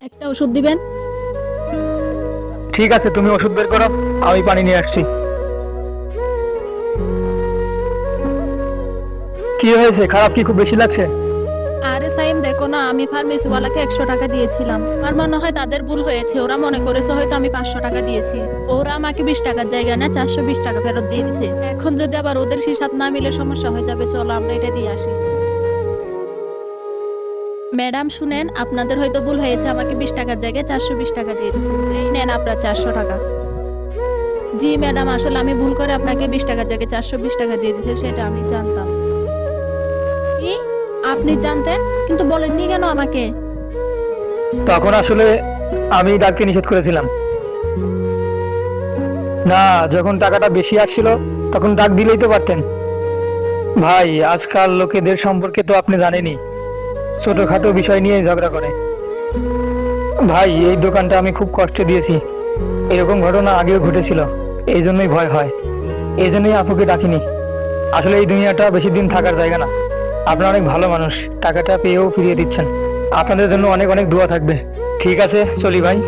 একটা ওষুধ দিবেন। ঠিক আছে, তুমি ওষুধ বের করো, আমি পানি নিয়ে আসছি। কি হয়েছে? খারাপ কি খুব বেশি লাগছে? আরে সাইম, দেখো না, আমি ফার্মেসিওয়ালাকে 100 টাকা দিয়েছিলাম। আমার মনে হয় তাদের ভুল হয়েছে, ওরা মনে করেছে হয়তো আমি 500 টাকা দিয়েছি। ওরা আমাকে 20 টাকার জায়গায় না 420 টাকা ফেরত দিয়ে দিছে। এখন যদি আবার ওদের হিসাব না মিলে সমস্যা হয়ে যাবে, চলো আমরা এটা দিয়ে আসি। ম্যাডাম শুনেন, আপনাদের হয়তো ভুল হয়েছে, আমাকে 20 টাকার জায়গায় 420 টাকা দিয়ে দিচ্ছেন। এই নেন আপনার 400 টাকা। জি ম্যাডাম, আসলে আমি ভুল করে আপনাকে 20 টাকার জায়গায় 420 টাকা দিয়ে দিচ্ছি, সেটা আমি জানতাম। কি? আপনি জানতেন কিন্তু বলেননি কেন আমাকে? তখন আসলে আমি ডাকতে নিষেধ করেছিলাম। না, যখন টাকাটা বেশি আসছিল তখন ডাক দিলেই তো পারতেন। ভাই, আজকাল লোকেদের সম্পর্কে তো আপনি জানেনই, ছোটখাটো বিষয় নিয়ে ঝগড়া করে। ভাই, এই দোকানটা আমি খুব কষ্টে দিয়েছি, এরকম ঘটনা আগেও ঘটেছিল, এই জন্যই ভয় হয়, এই জন্যই আপুকে ডাকিনি। আসলে এই দুনিয়াটা বেশি দিন থাকার জায়গা না। আপনারা অনেক ভালো মানুষ, টাকাটা পেয়েও ফিরিয়ে দিচ্ছেন। আপনাদের জন্য অনেক অনেক দোয়া থাকবে। ঠিক আছে, চলি ভাই।